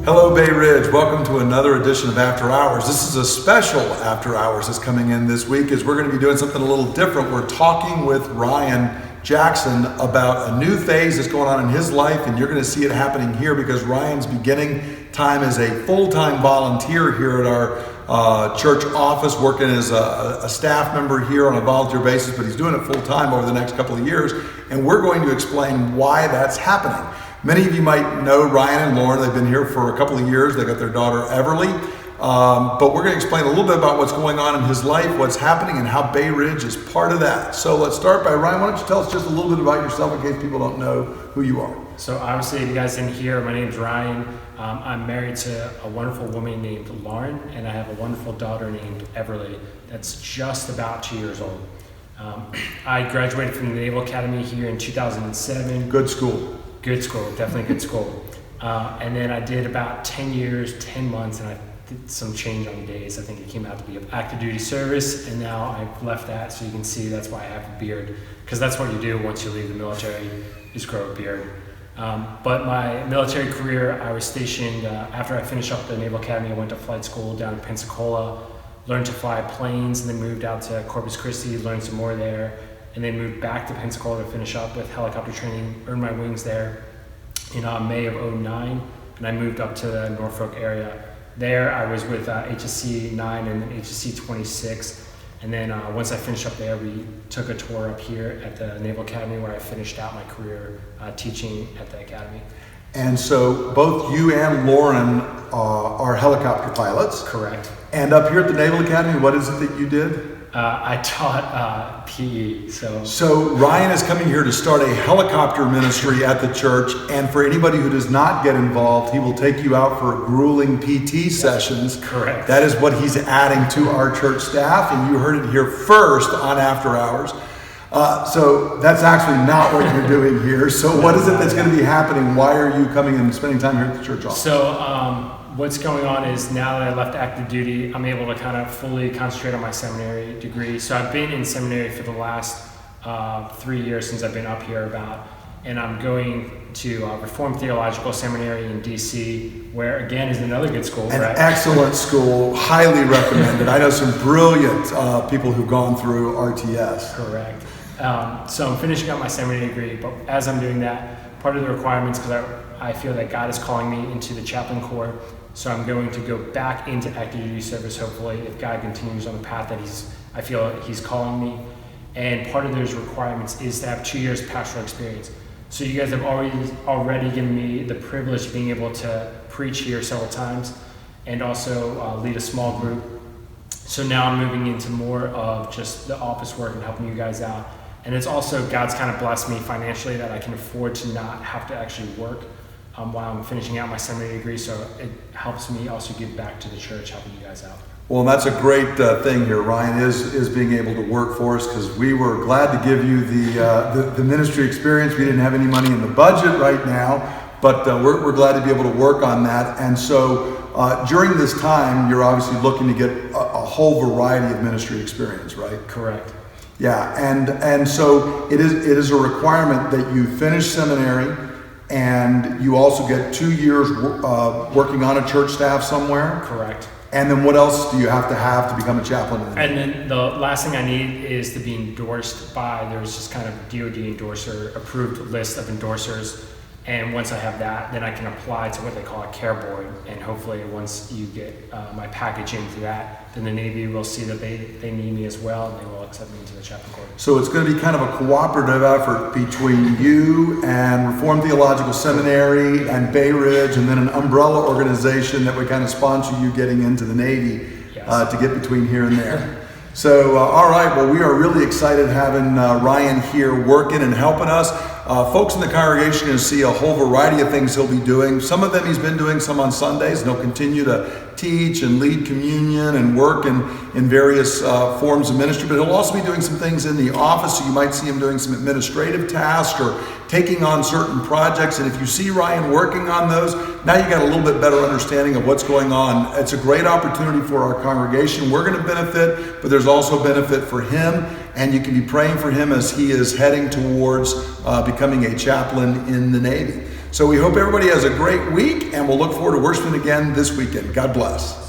Hello, Bay Ridge. Welcome to another edition of After Hours. This is a special After Hours that's coming in this week, as we're going to be doing something a little different. We're talking with Ryan Jackson about a new phase that's going on in his life, and you're going to see it happening here because Ryan's beginning time as a full-time volunteer here at our church office, working as a staff member here on a volunteer basis, but he's doing it full-time over the next couple of years, and we're going to explain why that's happening. Many of you might know Ryan and Lauren. They've been here for a couple of years. They got their daughter Everly. But we're going to explain a little bit about what's going on in his life, what's happening, and how Bay Ridge is part of that. So let's start by Ryan. Why don't you tell us just a little bit about yourself in case people don't know who you are? So obviously, if you guys didn't hear, my name's Ryan. I'm married to a wonderful woman named Lauren, and I have a wonderful daughter named Everly that's just about 2 years old. I graduated from the Naval Academy here in 2007. Good school. Good school, definitely good school. And then I did about 10 years, 10 months, and I did some change on days. I think it came out to be an active duty service, and now I've left that, so you can see that's why I have a beard, because that's what you do once you leave the military, is grow a beard. But my military career, I was stationed, after I finished up the Naval Academy, I went to flight school down in Pensacola, learned to fly planes, and then moved out to Corpus Christi, learned some more there, and then moved back to Pensacola to finish up with helicopter training, earned my wings there in May of '09, and I moved up to the Norfolk area. There I was with HSC 9 and then HSC 26, and then once I finished up there, we took a tour up here at the Naval Academy where I finished out my career teaching at the academy. And so both you and Lauren are helicopter pilots. Correct. And up here at the Naval Academy, what is it that you did? I taught PE. So Ryan is coming here to start a helicopter ministry at the church, and for anybody who does not get involved, he will take you out for grueling PT sessions. Correct. That is what he's adding to our church staff, and you heard it here first on After Hours. So that's actually not what you're doing here. So what is it that's going to be happening? Why are you coming and spending time here at the church office? So what's going on is now that I left active duty, I'm able to kind of fully concentrate on my seminary degree. So I've been in seminary for the last 3 years since I've been up here and I'm going to Reformed Theological Seminary in DC, where again is another good school. An right? excellent school, highly recommended. I know some brilliant people who've gone through RTS. Correct. So I'm finishing up my seminary degree, but as I'm doing that, part of the requirements, because I feel that God is calling me into the chaplain corps, so I'm going to go back into active duty service, hopefully, if God continues on the path that I feel He's calling me. And part of those requirements is to have 2 years pastoral experience. So you guys have already given me the privilege of being able to preach here several times and also lead a small group. So now I'm moving into more of just the office work and helping you guys out. And it's also, God's kind of blessed me financially that I can afford to not have to actually work while I'm finishing out my seminary degree, so it helps me also give back to the church, helping you guys out. Well, that's a great thing here, Ryan, is being able to work for us, because we were glad to give you the ministry experience. We didn't have any money in the budget right now, but we're glad to be able to work on that. And so during this time, you're obviously looking to get a whole variety of ministry experience, right? Correct. Yeah, and so it is a requirement that you finish seminary, and you also get 2 years working on a church staff somewhere. Correct. And then what else do you have to become a chaplain? And then the last thing I need is to be endorsed by, there's just kind of DOD endorser, approved list of endorsers. And once I have that, then I can apply to what they call a care board. And hopefully once you get my package into that, then the Navy will see that they need me as well, and they will accept me into the chaplain corps. So it's going to be kind of a cooperative effort between you and Reformed Theological Seminary and Bay Ridge, and then an umbrella organization that would kind of sponsor you getting into the Navy. Yes. To get between here and there. So, all right, well, we are really excited having Ryan here working and helping us. Folks in the congregation are going to see a whole variety of things he'll be doing. Some of them he's been doing some on Sundays, and he'll continue to teach and lead communion and work in various forms of ministry, but he'll also be doing some things in the office, so you might see him doing some administrative tasks or taking on certain projects. And if you see Ryan working on those, now you got a little bit better understanding of what's going on. It's a great opportunity for our congregation. We're going to benefit, but there's also benefit for him and you can be praying for him as he is heading towards becoming a chaplain in the Navy. So we hope everybody has a great week, and we'll look forward to worshiping again this weekend. God bless.